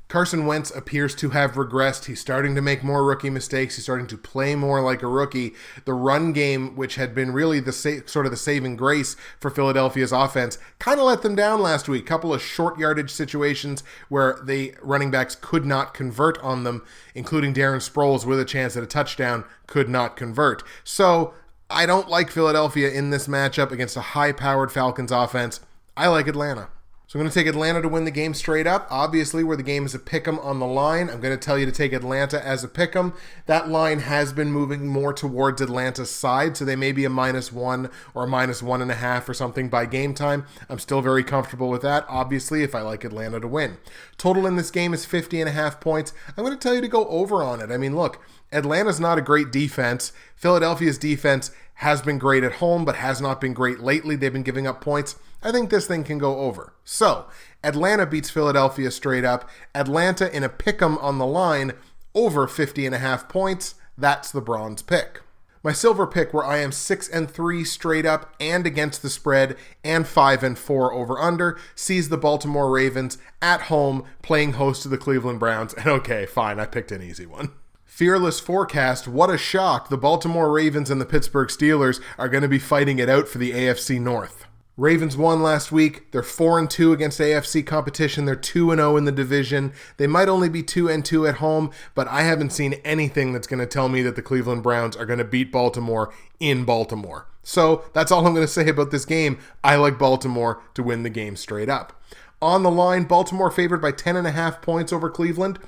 Carson Wentz appears to have regressed. He's starting to make more rookie mistakes. He's starting to play more like a rookie. The run game, which had been really the saving grace for Philadelphia's offense, kind of let them down last week. Couple of short yardage situations where the running backs could not convert on them, including Darren Sproles with a chance at a touchdown, could not convert. So I don't like Philadelphia in this matchup against a high-powered Falcons offense. I like Atlanta. So I'm going to take Atlanta to win the game straight up. Obviously, where the game is a pick'em on the line, I'm going to tell you to take Atlanta as a pick'em. That line has been moving more towards Atlanta's side, so they may be a -1 or a -1.5 or something by game time. I'm still very comfortable with that, obviously, if I like Atlanta to win. Total in this game is 50.5 points. I'm going to tell you to go over on it. I mean, look, Atlanta's not a great defense. Philadelphia's defense has been great at home, but has not been great lately. They've been giving up points. I think this thing can go over. So, Atlanta beats Philadelphia straight up. Atlanta in a pick'em on the line, over 50.5 points. That's the bronze pick. My silver pick, where I am 6-3 straight up and against the spread, and 5-4 over under, sees the Baltimore Ravens at home playing host to the Cleveland Browns. And okay, fine, I picked an easy one. Fearless forecast, what a shock. The Baltimore Ravens and the Pittsburgh Steelers are going to be fighting it out for the AFC North. Ravens won last week. They're 4-2 against AFC competition. They're 2-0 in the division. They might only be 2-2 at home, but I haven't seen anything that's going to tell me that the Cleveland Browns are going to beat Baltimore in Baltimore. So that's all I'm going to say about this game. I like Baltimore to win the game straight up. On the line, Baltimore favored by 10.5 points over Cleveland.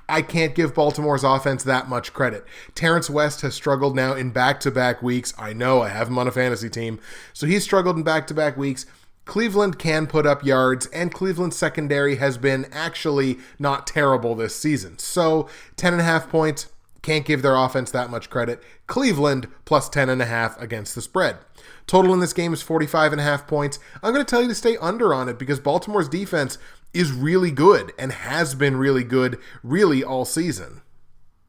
I can't give Baltimore's offense that much credit. Terrence West has struggled now in back-to-back weeks. I know, I have him on a fantasy team. So he's struggled in back-to-back weeks. Cleveland can put up yards, and Cleveland's secondary has been actually not terrible this season. So 10.5 points, can't give their offense that much credit. Cleveland plus 10.5 against the spread. Total in this game is 45.5 points. I'm going to tell you to stay under on it because Baltimore's defense is really good and has been really good really all season.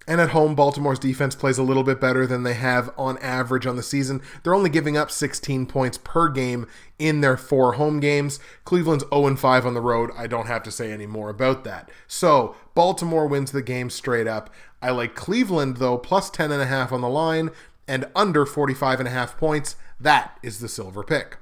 And at home, Baltimore's defense plays a little bit better than they have on average on the season. They're only giving up 16 points per game in their 4 home games. Cleveland's 0-5 on the road. I don't have to say any more about that. So, Baltimore wins the game straight up. I like Cleveland, though, plus 10.5 on the line and under 45.5 points. That is the silver pick.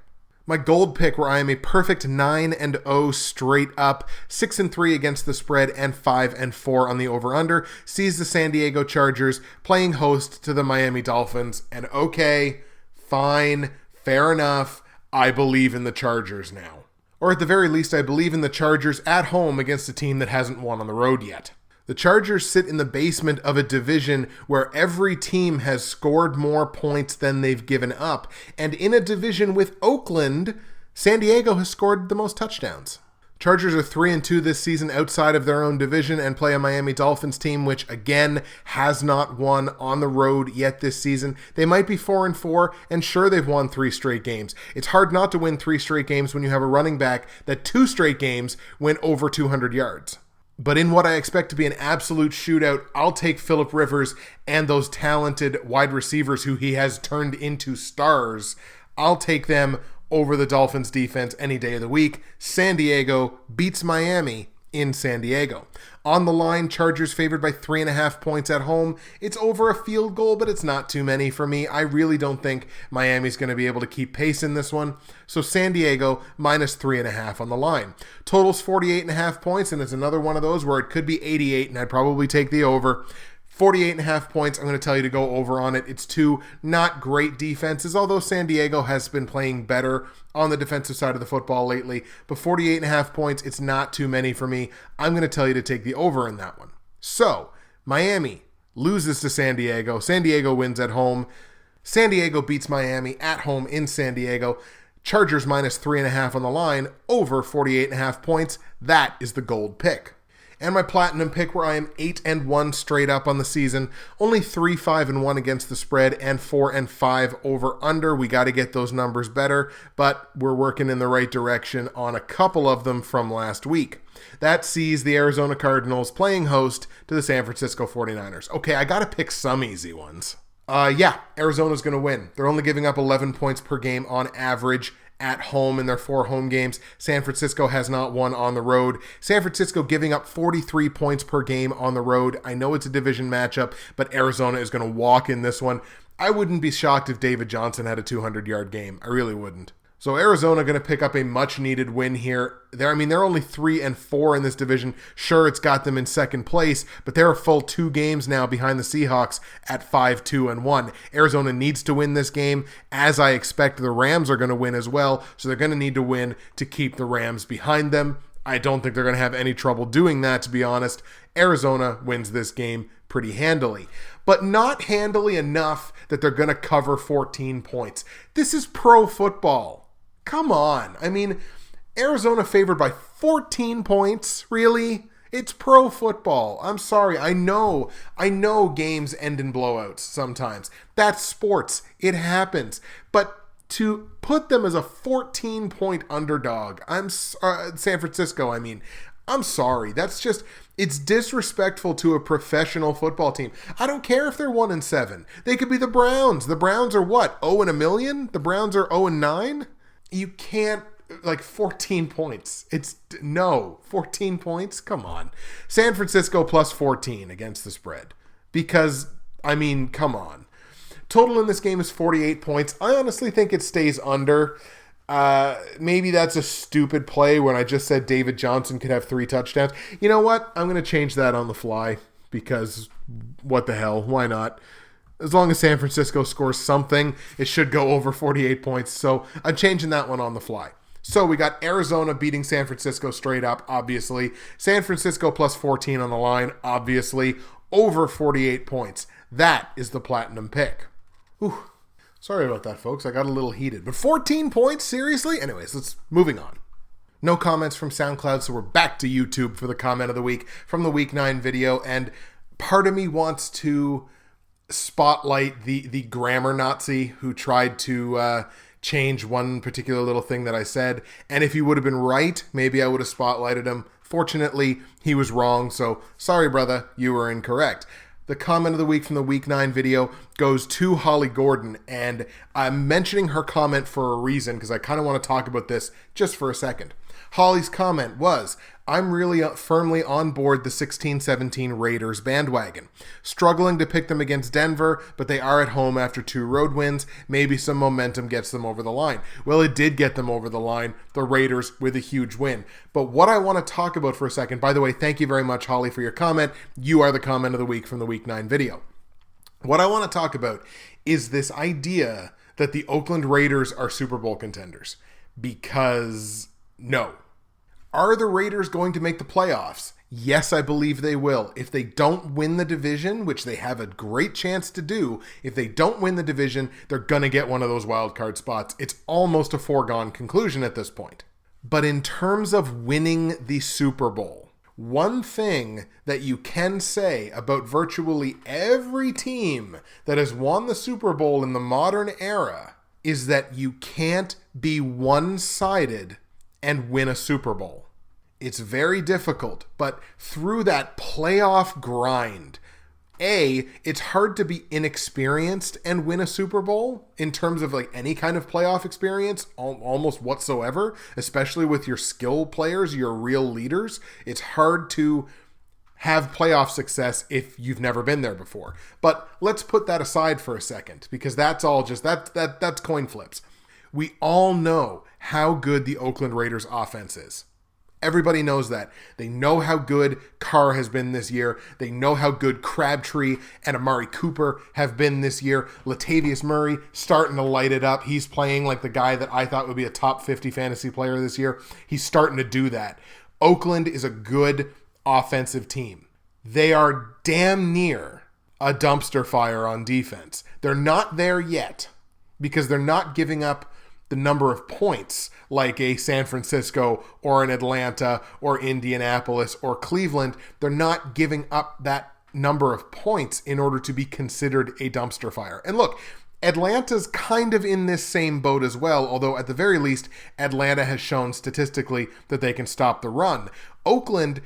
My gold pick, where I am a perfect 9-0 straight up, 6-3 against the spread, and 5-4 on the over-under, sees the San Diego Chargers playing host to the Miami Dolphins. And okay, fine, fair enough, I believe in the Chargers now. Or at the very least, I believe in the Chargers at home against a team that hasn't won on the road yet. The Chargers sit in the basement of a division where every team has scored more points than they've given up. And in a division with Oakland, San Diego has scored the most touchdowns. Chargers are 3-2 this season outside of their own division and play a Miami Dolphins team, which again has not won on the road yet this season. They might be 4-4, and sure, they've won 3 straight games. It's hard not to win 3 straight games when you have a running back that 2 straight games went over 200 yards. But in what I expect to be an absolute shootout, I'll take Phillip Rivers and those talented wide receivers who he has turned into stars. I'll take them over the Dolphins defense any day of the week. San Diego beats Miami in San Diego. On the line, Chargers favored by 3.5 points at home. It's over a field goal, but it's not too many for me. I really don't think Miami's going to be able to keep pace in this one. So San Diego minus 3.5 on the line. Total's 48.5 points, and it's another one of those where it could be 88, and I'd probably take the over. 48.5 points, I'm going to tell you to go over on it. It's two not great defenses, although San Diego has been playing better on the defensive side of the football lately. But 48.5 points, it's not too many for me. I'm going to tell you to take the over in that one. So, Miami loses to San Diego. San Diego wins at home. San Diego beats Miami at home in San Diego. Chargers minus 3.5 on the line, over 48.5 points. That is the gold pick. And my platinum pick, where I am 8-1 straight up on the season, only 3-5-1 against the spread, and 4-5 over under. We got to get those numbers better, but we're working in the right direction on a couple of them from last week. That sees the Arizona Cardinals playing host to the San Francisco 49ers. Okay, I got to pick some easy ones. Arizona's going to win. They're only giving up 11 points per game on average at home in their 4 home games. San Francisco has not won on the road. San Francisco giving up 43 points per game on the road. I know it's a division matchup, but Arizona is going to walk in this one. I wouldn't be shocked if David Johnson had a 200-yard game. I really wouldn't. So Arizona going to pick up a much-needed win here. They're only 3-4 in this division. Sure, it's got them in second place, but they're a full 2 games now behind the Seahawks at 5-2-1. Arizona needs to win this game, as I expect the Rams are going to win as well, so they're going to need to win to keep the Rams behind them. I don't think they're going to have any trouble doing that, to be honest. Arizona wins this game pretty handily, but not handily enough that they're going to cover 14 points. This is pro football. Come on. I mean, Arizona favored by 14 points. Really? It's pro football. I'm sorry. I know games end in blowouts sometimes. That's sports. It happens. But to put them as a 14-point underdog, San Francisco, I'm sorry. It's disrespectful to a professional football team. I don't care if they're 1-7. They could be the Browns. The Browns are what? 0-1,000,000? The Browns are 0-9? You can't, 14 points. 14 points? Come on. San Francisco plus 14 against the spread. Because, come on. Total in this game is 48 points. I honestly think it stays under. Maybe that's a stupid play when I just said David Johnson could have 3 touchdowns. You know what? I'm going to change that on the fly because what the hell? Why not? As long as San Francisco scores something, it should go over 48 points. So I'm changing that one on the fly. So we got Arizona beating San Francisco straight up, obviously. San Francisco plus 14 on the line, obviously. Over 48 points. That is the platinum pick. Whew. Sorry about that, folks. I got a little heated. But 14 points? Seriously? Anyways, moving on. No comments from SoundCloud, so we're back to YouTube for the comment of the week from the Week 9 video. And part of me wants to spotlight the grammar Nazi who tried to change one particular little thing that I said. And if he would have been right, maybe I would have spotlighted him. Fortunately, he was wrong, so sorry, brother, you were incorrect. The comment of the week from the Week 9 video goes to Holly Gordon, and I'm mentioning her comment for a reason because I kind of want to talk about this just for a second. Holly's comment was, I'm really firmly on board the 16-17 Raiders bandwagon. Struggling to pick them against Denver, but they are at home after 2 road wins. Maybe some momentum gets them over the line. Well, it did get them over the line, the Raiders with a huge win. But what I want to talk about for a second, by the way, thank you very much, Holly, for your comment. You are the comment of the week from the Week 9 video. What I want to talk about is this idea that the Oakland Raiders are Super Bowl contenders. Because, no. Are the Raiders going to make the playoffs? Yes, I believe they will. If they don't win the division, which they have a great chance to do, if they don't win the division, they're going to get one of those wild card spots. It's almost a foregone conclusion at this point. But in terms of winning the Super Bowl, one thing that you can say about virtually every team that has won the Super Bowl in the modern era is that you can't be one-sided and win a Super Bowl. It's very difficult, but through that playoff grind, it's hard to be inexperienced and win a Super Bowl in terms of any kind of playoff experience, almost whatsoever, especially with your skill players, your real leaders. It's hard to have playoff success if you've never been there before. But let's put that aside for a second, because that's all just, that's coin flips. We all know how good the Oakland Raiders offense is. Everybody knows that. They know how good Carr has been this year. They know how good Crabtree and Amari Cooper have been this year. Latavius Murray starting to light it up. He's playing like the guy that I thought would be a top 50 fantasy player this year. He's starting to do that. Oakland is a good offensive team. They are damn near a dumpster fire on defense. They're not there yet because they're not giving up the number of points like a San Francisco or an Atlanta or Indianapolis or Cleveland. They're not giving up that number of points in order to be considered a dumpster fire. And look, Atlanta's kind of in this same boat as well, although at the very least, Atlanta has shown statistically that they can stop the run. Oakland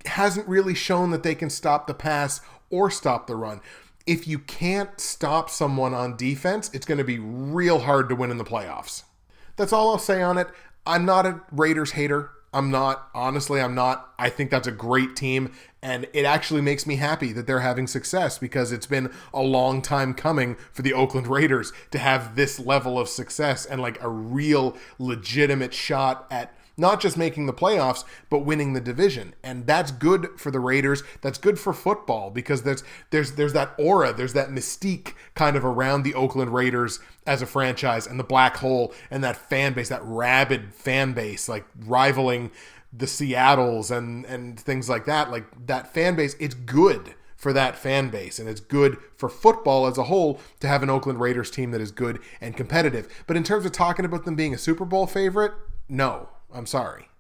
hasn't really shown that they can stop the pass or stop the run. If you can't stop someone on defense, it's going to be real hard to win in the playoffs. That's all I'll say on it. I'm not a Raiders hater. I'm not. I think that's a great team, and it actually makes me happy that they're having success because it's been a long time coming for the Oakland Raiders to have this level of success and like a real legitimate shot at not just making the playoffs, but winning the division. And that's good for the Raiders. That's good for football because there's that aura, there's that mystique kind of around the Oakland Raiders as a franchise and the black hole and that fan base, that rabid fan base, like rivaling the Seattles and things like that. Like that fan base, it's good for that fan base, and it's good for football as a whole to have an Oakland Raiders team that is good and competitive. But in terms of talking about them being a Super Bowl favorite, no. I'm sorry.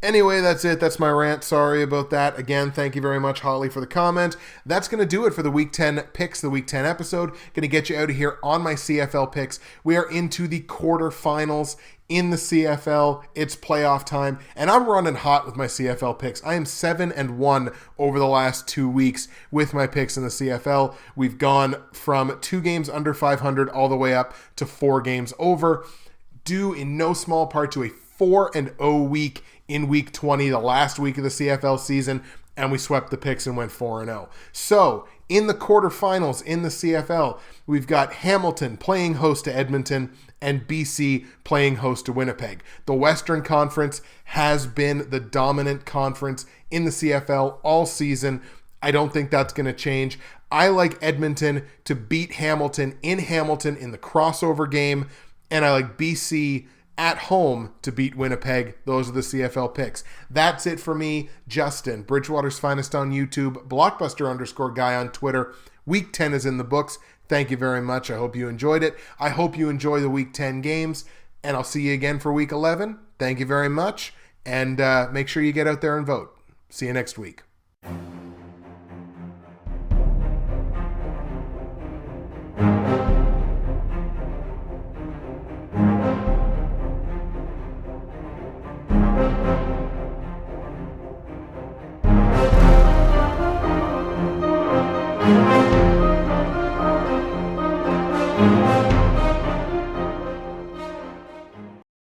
Anyway, that's it. That's my rant. Sorry about that. Again, thank you very much, Holly, for the comment. That's going to do it for the Week 10 picks, the Week 10 episode. Going to get you out of here on my CFL picks. We are into the quarterfinals in the CFL. It's playoff time, and I'm running hot with my CFL picks. I am 7-1 over the last 2 weeks with my picks in the CFL. We've gone from 2 games under 500 all the way up to 4 games over, due in no small part to a 4-0 week in week 20, the last week of the CFL season, and we swept the picks and went 4-0. So, in the quarterfinals in the CFL, we've got Hamilton playing host to Edmonton and BC playing host to Winnipeg. The Western Conference has been the dominant conference in the CFL all season. I don't think that's going to change. I like Edmonton to beat Hamilton in the crossover game, and I like BC at home to beat Winnipeg. Those are the CFL picks. That's it for me, Justin. Bridgewater's Finest on YouTube, Blockbuster_guy on Twitter. Week 10 is in the books. Thank you very much. I hope you enjoyed it. I hope you enjoy the Week 10 games, and I'll see you again for Week 11. Thank you very much, and make sure you get out there and vote. See you next week.